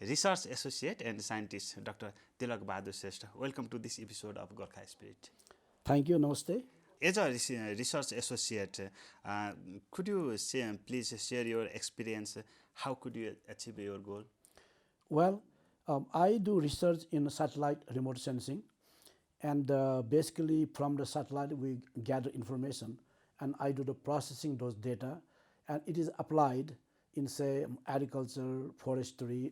Research Associate and Scientist Dr. Tilak Bahadur Shrestha. Welcome to this episode of Gorkha Spirit. Thank you. Namaste. As a research associate, could you please share your experience? How could you achieve your goal? Well, I do research in satellite remote sensing, and basically from the satellite we gather information, and I do the processing those data, and it is applied in say agriculture, forestry,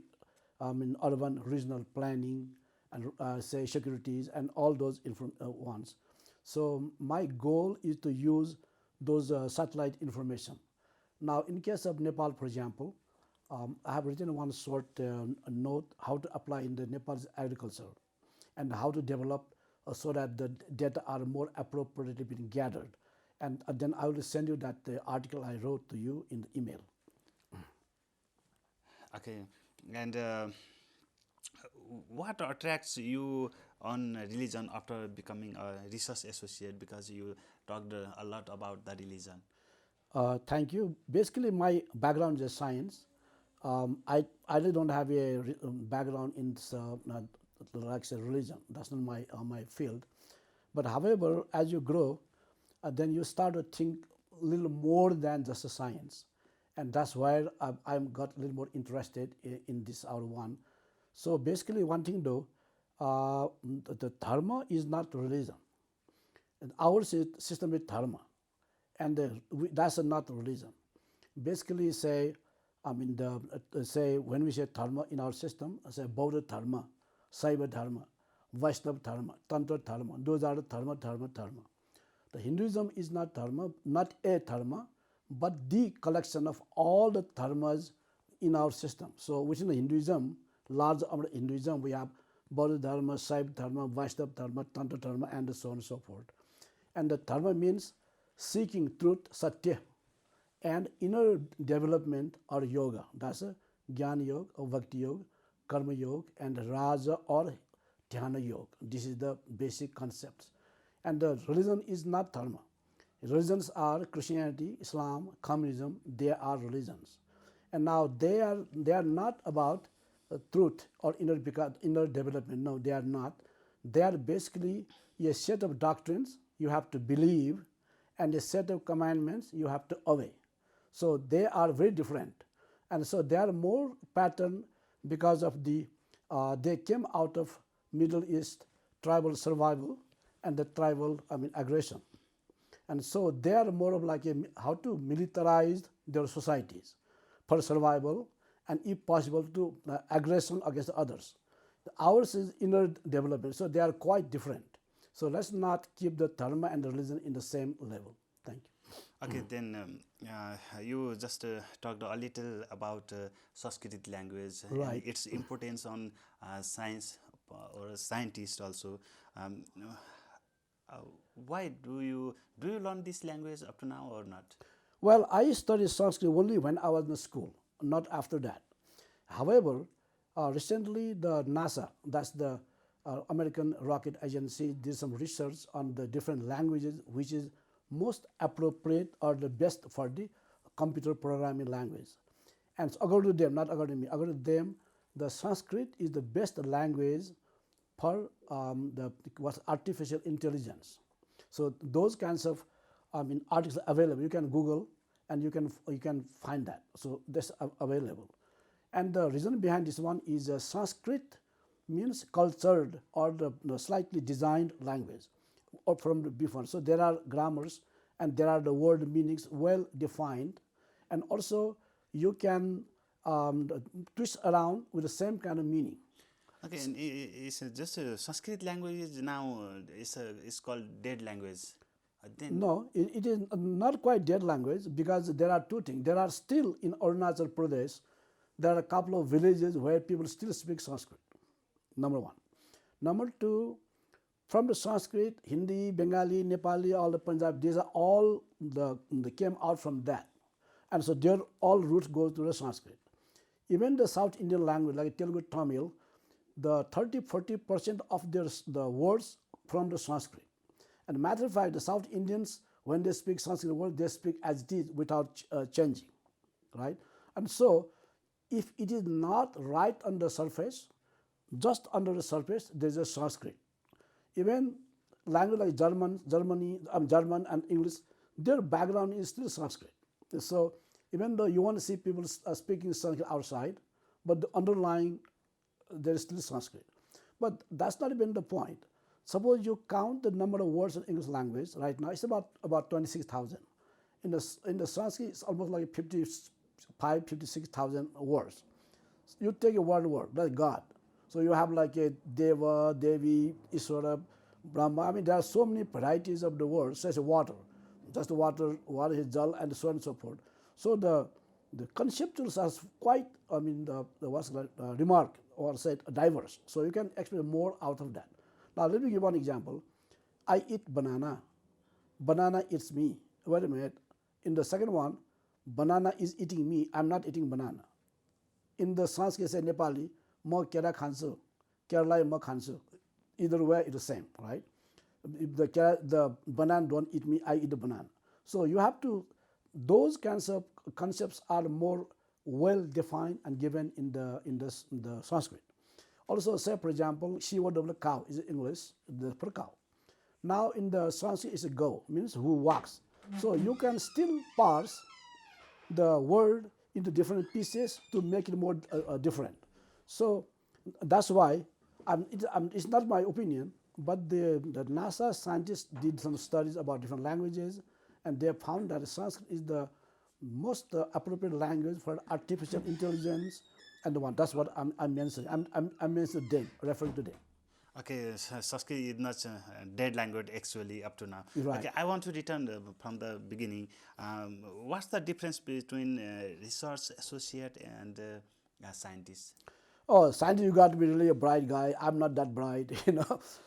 in urban regional planning, and say securities and all those ones. So my goal is to use those satellite information. Now, in case of Nepal, for example, I have written one short note how to apply in the Nepal's agriculture and how to develop so that the data are more appropriately being gathered. And then I will send you that article I wrote to you in the email. Okay, and what attracts you on religion after becoming a research associate? Because you talked a lot about the religion. Thank you. Basically, my background is science. I really don't have a background in like say religion. That's not my field. But however, as you grow, then you start to think a little more than just a science, and that's why I'm got a little more interested in this our one. So basically, one thing though, the dharma is not religion. And our system is dharma, and that's not religion. Basically, say, say when we say dharma in our system, say Bauddha dharma, Saiva dharma, Vaishnava dharma, Tantra dharma. Those are the dharma. The Hinduism is not dharma, not a dharma, but the collection of all the dharmas in our system. So within the Hinduism, large amount of Hinduism, we have Bauddha dharma, Saiva dharma, Vaishnava dharma, Tantra dharma, and so on and so forth. And the dharma means seeking truth, satya, and inner development or yoga. That's a Jnana Yoga or Bhakti Yoga, Karma Yoga, and Raja or Dhyana Yoga. This is the basic concepts. And the religion is not dharma. Religions are Christianity, Islam, communism. They are religions, and now they are not about truth or inner development. No, they are not. They are basically a set of doctrines you have to believe, and a set of commandments you have to obey. So they are very different, and so they are more pattern because of the they came out of Middle East tribal survival and the tribal aggression, and so they are more of like how to militarize their societies for survival and if possible to aggression against others. Ours is inner development, so they are quite different. So let's not keep the dharma and the religion in the same level. Thank you. Okay, then you just talked a little about Sanskrit language and Right. its importance on science or scientists also. Um, uh, why do you learn this language up to now or not? Well, I studied Sanskrit only when I was in school, not after that. However, recently the NASA, that's the American Rocket Agency, did some research on the different languages which is most appropriate or the best for the computer programming language. And so according to them, not according to me, according to them, the Sanskrit is the best language for the artificial intelligence. So those kinds of articles are available. You can Google and you can find that. So that's available. And the reason behind this one is Sanskrit means cultured or the slightly designed language or from before. So there are grammars and there are the word meanings well defined, and also you can twist around with the same kind of meaning. Okay, and it's just Sanskrit language is now it's called dead language. Then No, it is not quite dead language because there are two things. There are still in Arunachal Pradesh, there are a couple of villages where people still speak Sanskrit, number one. Number two, from the Sanskrit, Hindi, Bengali, Nepali, all the Punjab, these are all they came out from that. And so their all roots go to the Sanskrit. Even the South Indian language like Telugu, Tamil, the 30-40% of the words from the Sanskrit. And matter of fact, the South Indians, when they speak Sanskrit word, they speak as it is without changing, right? And so if it is not right on the surface, just under the surface, there is a Sanskrit. Even language like German and English, their background is still Sanskrit. So even though you want to see people speaking Sanskrit outside, but the underlying, there is still Sanskrit. But that's not even the point. Suppose you count the number of words in English language right now, it's about 26,000. In the Sanskrit, it's almost like 56,000 words. You take a word, that's God. So you have like a Deva, Devi, Iswara, Brahma. I mean, there are so many varieties of the words, such as water, just water is jal, and so on and so forth. So the conceptuals are quite, I mean, remark or said diverse. So you can explain more out of that. Now let me give one example. I eat banana. Banana eats me. Wait a minute. In the second one, banana is eating me. I'm not eating banana. In the Sanskrit, say Nepali, ma kera khansu, Kerala ma khansu. Either way, it's the same, right? If the banana don't eat me, I eat the banana. So you have to, those kinds of concepts are more well defined and given in the Sanskrit. Also, say for example, Shiva double cow is English, the per cow. Now in the Sanskrit is a go, means who walks. So you can still parse the word into different pieces to make it more different. So that's why it's not my opinion, but the NASA scientists did some studies about different languages, and they found that Sanskrit is the most appropriate language for artificial intelligence, and the one. That's what I'm mentioning. I'm mentioning them, referring to them. Okay, Sanskrit is not a dead language actually up to now. Right. Okay, I want to return from the beginning. What's the difference between research associate and scientist? Oh, scientist, you got to be really a bright guy. I'm not that bright,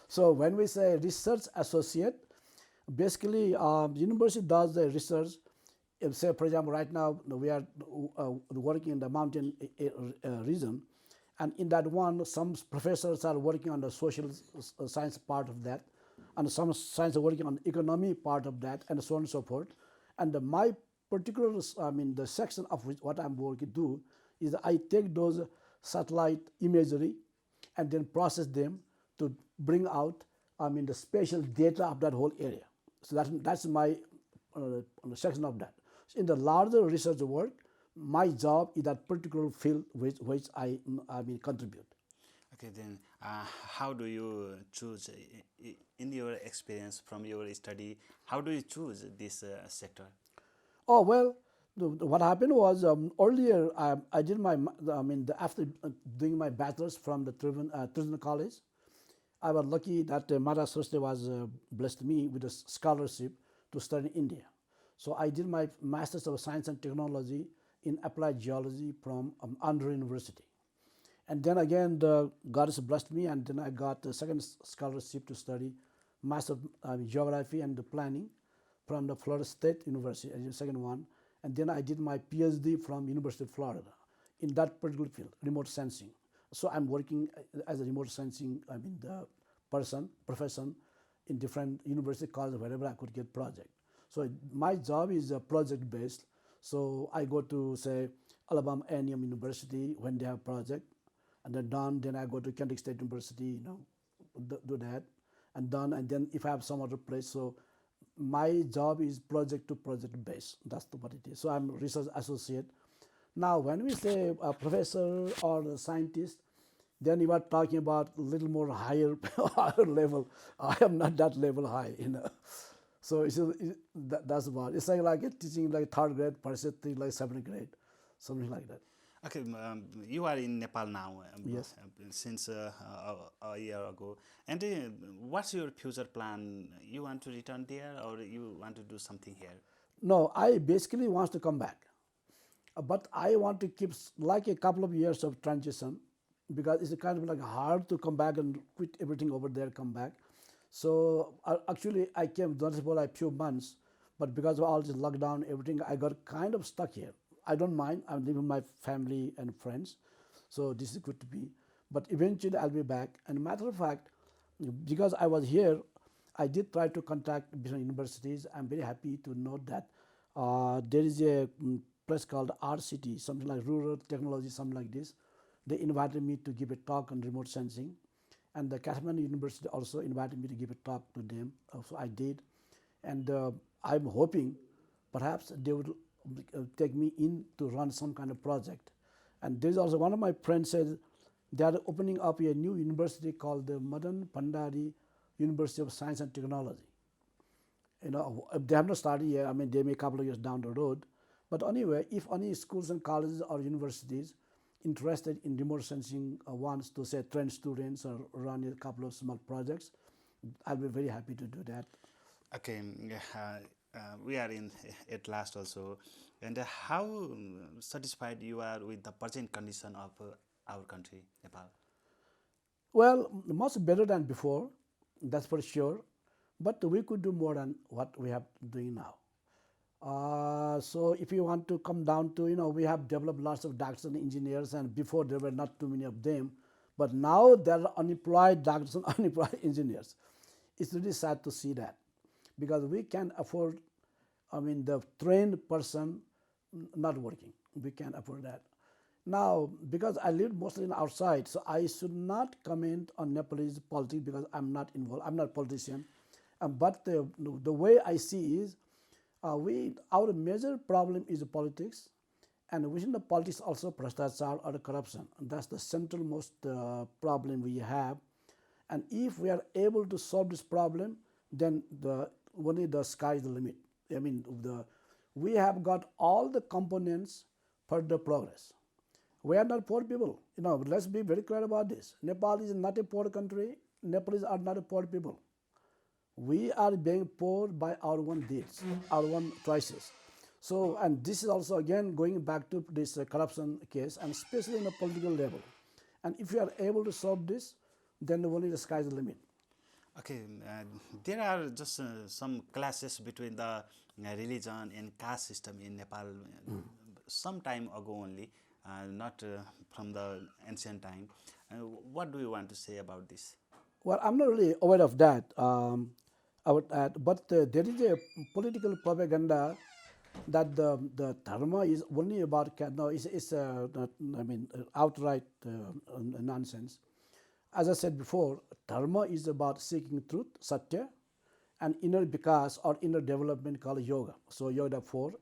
So when we say research associate, basically university does the research. If, say, for example, right now we are working in the mountain region, and in that one, some professors are working on the social science part of that, and some science are working on economy part of that, and so on and so forth. And my particular, the section of which what I'm working to do is I take those satellite imagery and then process them to bring out, the spatial data of that whole area. So that's my section of that. In the larger research work, my job is that particular field which I contribute. Okay, then how do you choose, in your experience from your study, how do you choose this sector? Oh well, what happened was earlier I did my after doing my bachelor's from the Trivandrum College, I was lucky that Maharaj Shrestha was blessed me with a scholarship to study in India. So I did my Master's of Science and Technology in Applied Geology from Andhra University. And then again, the goddess blessed me, and then I got the second scholarship to study Master of Geography and Planning from the Florida State University, as the second one. And then I did my PhD from University of Florida in that particular field, remote sensing. So I'm working as a remote sensing, the profession in different university colleges, wherever I could get project. So my job is project based. So I go to, say, Alabama A&M University when they have project, and then done. Then I go to Kent State University, do that, and done. And then if I have some other place, so my job is project to project based. That's what it is. So I'm research associate. Now, when we say a professor or a scientist, then you are talking about a little more higher level. I am not that level high, So that's about it. It's like teaching like third grade, Parishad, like seventh grade, something like that. Okay, you are in Nepal now. Yes. Since a year ago. And what's your future plan? You want to return there, or you want to do something here? No, I basically want to come back. But I want to keep like a couple of years of transition, because it's kind of like hard to come back and quit everything over there, come back. So actually I came just for like few months, but because of all this lockdown, everything, I got kind of stuck here. I don't mind, I'm living with my family and friends, so this is good to be. But eventually I'll be back. And matter of fact, because I was here, I did try to contact different universities. I'm very happy to note that there is a place called RCT, something like Rural Technology, something like this. They invited me to give a talk on remote sensing, and the Kathmandu University also invited me to give a talk to them. So I did, and I'm hoping perhaps they would take me in to run some kind of project. And there's also one of my friends said they are opening up a new university called the Madan Bhandari University of Science and Technology. They have not started yet. I mean, they may a couple of years down the road. But anyway, if any schools and colleges or universities interested in remote sensing wants to say train students or run a couple of small projects, I'll be very happy to do that. Okay, we are in at last also, and how satisfied you are with the present condition of our country, Nepal? Well, much better than before, that's for sure. But we could do more than what we have doing now. So if you want to come down to, we have developed lots of doctors and engineers, and before there were not too many of them. But now there are unemployed doctors and unemployed engineers. It's really sad to see that, because we can afford, the trained person not working. We can afford that. Now, because I live mostly outside, so I should not comment on Nepalese politics because I'm not involved. I'm not a politician. But the way I see is, our major problem is politics, and within the politics also Bhrashtachar or corruption. That's the centralmost problem we have. And if we are able to solve this problem, then only the sky is the limit. We have got all the components for the progress. We are not poor people. Let's be very clear about this. Nepal is not a poor country. Nepalese are not a poor people. We are being poor by our own deeds, our own choices. So, and this is also again going back to this corruption case, and especially in a political level. And if we are able to solve this, then only the sky is the limit. Okay, there are just some clashes between the religion and caste system in Nepal some time ago only, not from the ancient time. What do you want to say about this? Well, I'm not really aware of that. But there is a political propaganda that the dharma is only about caste. No, it's not, outright nonsense. As I said before, dharma is about seeking truth, satya, and inner vikas or inner development called yoga. So yoga 4,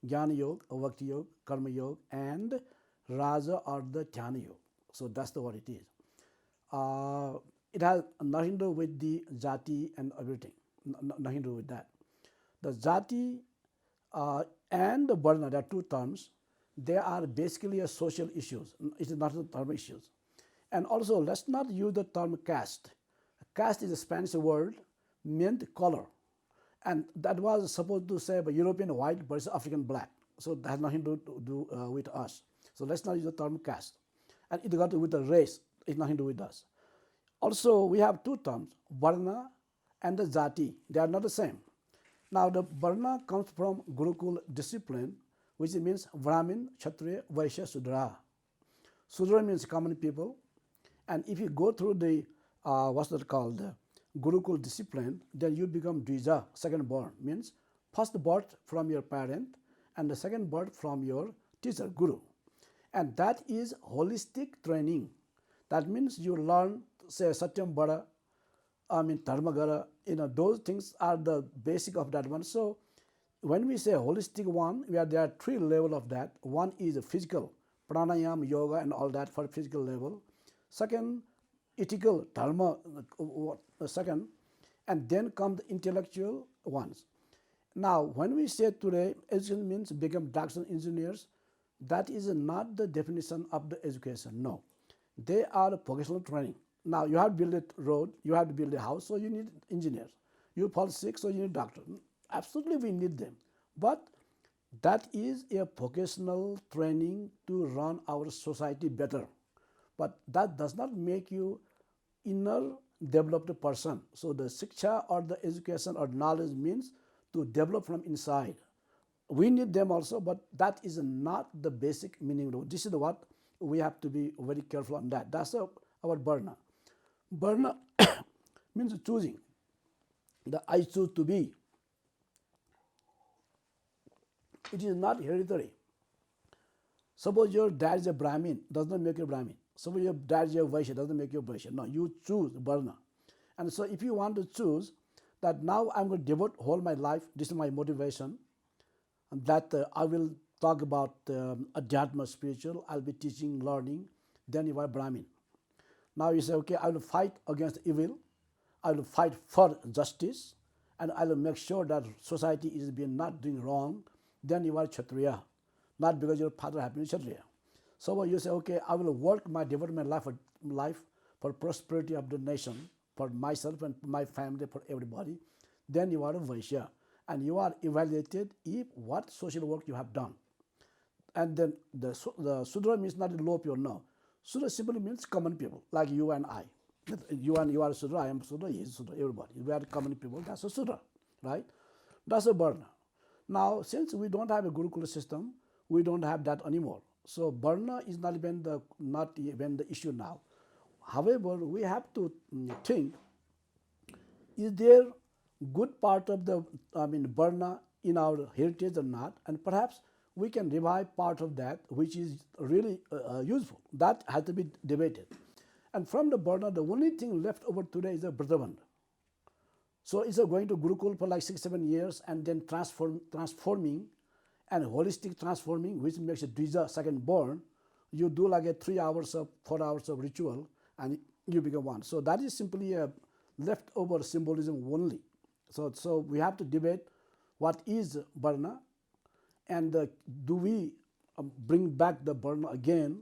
jnana yoga, bhakti yoga, karma yoga, and raja or the jnana yoga. So that's what it is. It has nothing to do with the jati and everything. Nothing to do with that. The jati and the varna, there are two terms. They are basically a social issues. It is not the dharma issues. And also, let's not use the term caste. Caste is a Spanish word meant color. And that was supposed to say European white versus African black. So that has nothing to do with us. So let's not use the term caste. And it got to do with the race. It's nothing to do with us. Also, we have two terms, varna and the jati. They are not the same. Now, the varna comes from Gurukul discipline, which means Brahmin, Kshatriya, Vaishya, Sudra. Sudra means common people. And if you go through the, what's that called, the Gurukul discipline, then you become Dvija, second born, means first birth from your parent and the second birth from your teacher, Guru. And that is holistic training. That means you learn, say, Satyam Bada, Dharma Gara, those things are the basic of that one. So when we say holistic one, there are three levels of that. One is physical, pranayama, yoga, and all that for physical level. Second, ethical, dharma, second, and then come the intellectual ones. Now, when we say today education means become doctors and engineers, that is not the definition of the education, no. They are vocational training. Now, you have to build a road, you have to build a house, so you need engineers. You fall sick, so you need doctors. Absolutely, we need them. But that is a vocational training to run our society better. But that does not make you inner developed person. So the shiksha or the education or knowledge means to develop from inside. We need them also, but that is not the basic meaning. This is what we have to be very careful on that. That's our varna. Varna means choosing. I choose to be. It is not hereditary. Suppose your dad is a Brahmin, does not make you a Brahmin. Suppose your dad is a Vaishya, doesn't make you a Vaishya. No, you choose Varna. And so if you want to choose that now I'm going to devote whole my life, this is my motivation, and that I will talk about Adhyatma spiritual, I'll be teaching, learning, then you are Brahmin. Now you say, okay, I will fight against evil, I will fight for justice, and I will make sure that society is being not doing wrong, then you are Kshatriya, not because your father happened to be Kshatriya. So you say, okay, I will work my devote my life for prosperity of the nation, for myself and my family, for everybody, then you are a Vaishya. And you are evaluated if what social work you have done. And then the Sudra means not a low pure, no. Sudra simply means common people, like you and I. You are Sudra, I am Sudra, he is Sudra, everybody. We are common people, that's a Sudra, right? That's a Varna. Now, since we don't have a Gurukula system, we don't have that anymore. So Varna is not even the issue now. However, we have to think, is there good part of the Varna in our heritage or not? And perhaps we can revive part of that, which is really useful. That has to be debated. And from the Varna, the only thing left over today is the Brajabandha. So it's going to Gurukul for like 6-7 years and then transforming and holistic transforming, which makes a Dvija, second born. You do like a 4 hours of ritual and you become one. So that is simply a leftover symbolism only. So we have to debate what is Varna and do we bring back the Varna again,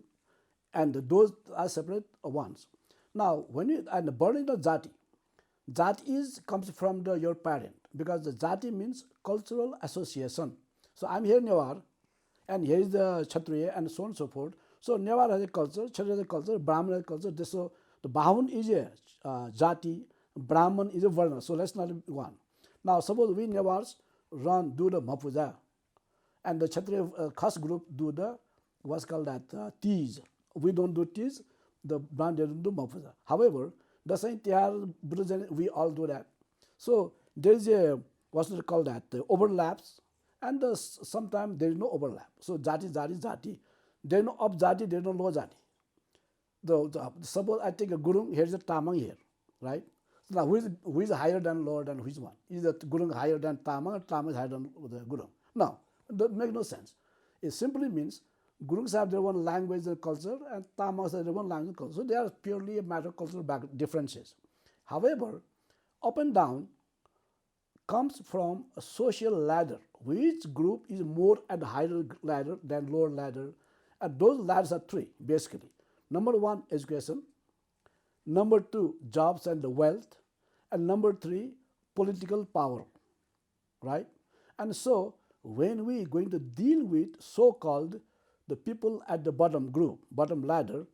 and those are separate ones. Now, and the Varna is not Jati. Jati comes from your parent, because the Jati means cultural association. So I'm here Newar, and here is the Kshatriya, and so on and so forth. So Newar has a culture, Kshatriya has a culture, Brahman has a culture. So the Bahun is a Jati, Brahman is a Varna. So let's not be one. Now suppose we Newars do the Mapuja, and the Kshatriya caste group do the what's called that Teej. We don't do Teej, the Brahman doesn't do Mapuja. However, the Saint we all do that. So there is a what's it called that overlaps, and sometimes there is no overlap. So Jati. There is no up Jati, there is no low Jati. Suppose I take a Gurung, here is a Tamang here, right? So now who is higher than lower than which one? Is the Gurung higher than Tamang, or Tamang is higher than the Gurung? No, that makes no sense. It simply means Gurungs have their own language and culture, and Tamas have their own language and culture. So they are purely a matter of cultural differences. However, up and down comes from a social ladder. Which group is more at the higher ladder than lower ladder? And those ladders are three, basically. Number one, education. Number two, jobs and the wealth. And number three, political power, right? And so when we are going to deal with so-called the people at the bottom group, bottom ladder,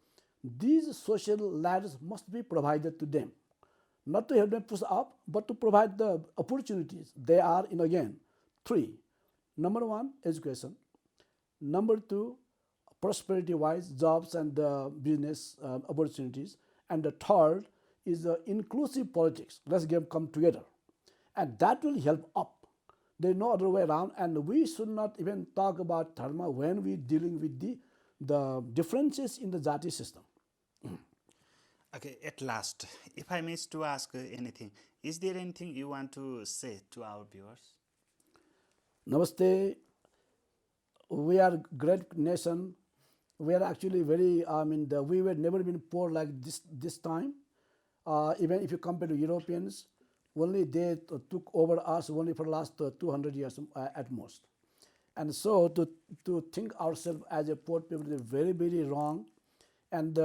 these social ladders must be provided to them. Not to help them push up, but to provide the opportunities. They are, again, three. Number one, education. Number two, prosperity-wise, jobs and business opportunities. And the third is inclusive politics. Let's come together. And that will help up. There is no other way around, and we should not even talk about dharma when we are dealing with the differences in the Jati system. Okay, at last, if I miss to ask anything, is there anything you want to say to our viewers? Namaste. We are a great nation. We are actually very, we were never been poor like this time. Even if you compare to Europeans, only they took over us only for the last 200 years at most. And so to think ourselves as a poor people is very, very wrong. And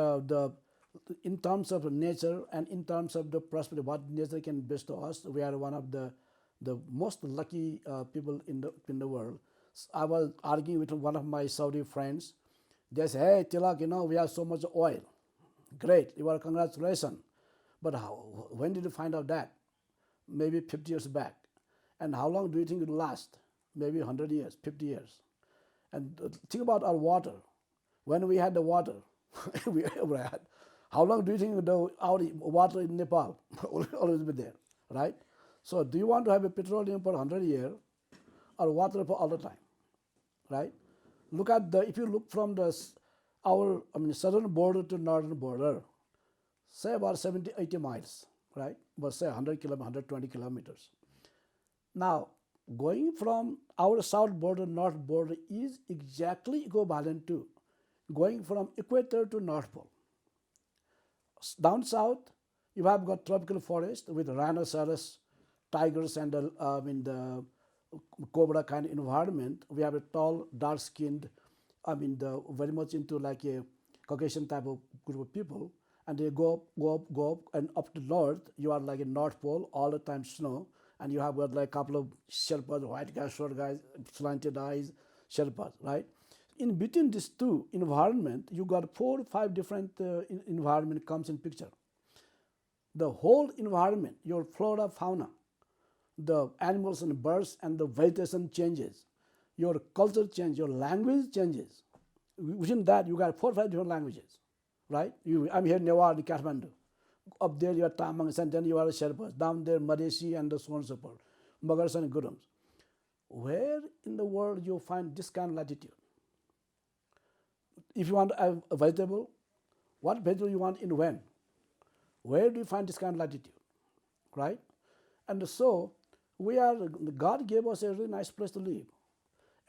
in terms of nature and in terms of the prosperity, what nature can bestow us, we are one of the most lucky people in the world. I was arguing with one of my Saudi friends. They say, hey, Tilak, we have so much oil. Great, you are congratulations. But when did you find out that? Maybe 50 years back. And how long do you think it will last? Maybe 100 years, 50 years. And think about our water. When we had the water, we ever had. How long do you think our water in Nepal always be there, right? So do you want to have a petroleum for 100 years or water for all the time, right? look at the, if you look from the our southern border to northern border, say about 70, 80 miles, right? But say 100 kilometers, 120 kilometers. Now, going from our south border, north border is exactly equivalent to going from equator to North Pole. Down south, you have got tropical forest with rhinoceros, tigers, and the cobra kind of environment. We have a tall, dark-skinned, very much into like a Caucasian type of group of people, and they go up, and up to north, you are like a North Pole, all the time snow, and you have got like a couple of Sherpas, white guys, short guys, slanted eyes, Sherpas, right? In between these two environment, you got 4 or 5 different environment comes in picture. The whole environment, your flora, fauna, the animals and birds and the vegetation changes, your culture changes, your language changes. Within that, you got 4 or 5 different languages, right? I'm here in Newar, Kathmandu. Up there, you are Tamangs, and then you are Sherpas. Down there, Madesi and so on and so forth, Magars and Gurums. Where in the world you find this kind of latitude? If you want a vegetable, what vegetable you want in when? Where do you find this kind of latitude, right? And so, God gave us a really nice place to live.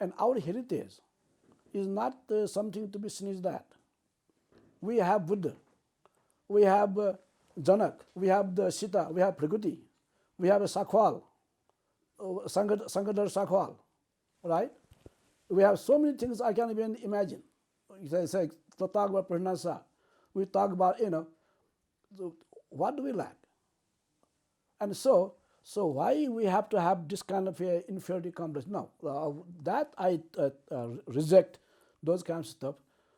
And our heritage is not something to be sneezed at. We have Buddha, we have Janak, we have the Sita, we have Prakriti, we have a Sakhwal, Sangadhar Sakhwal, right? We have so many things I can't even imagine. Say, to talk about Pranasa, we talk about, so what do we lack? And so why we have to have this kind of inferiority complex? No, that I reject those kinds of stuff.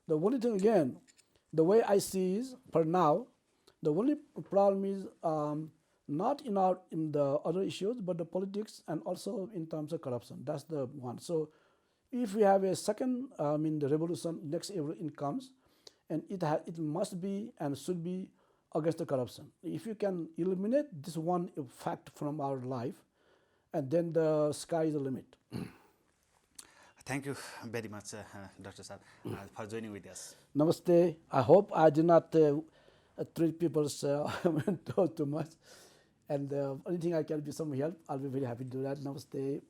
The only thing, again, the way I see is, for now, the only problem is not in the other issues, but the politics and also in terms of corruption. That's the one. So if we have a second, the revolution, next it comes, and it must be and should be against the corruption. If you can eliminate this one fact from our life, and then the sky is the limit. Thank you very much, Dr. Sir, for joining with us. Namaste. I hope I did not treat people too much. And anything I can be some help, I'll be very happy to do that. Namaste.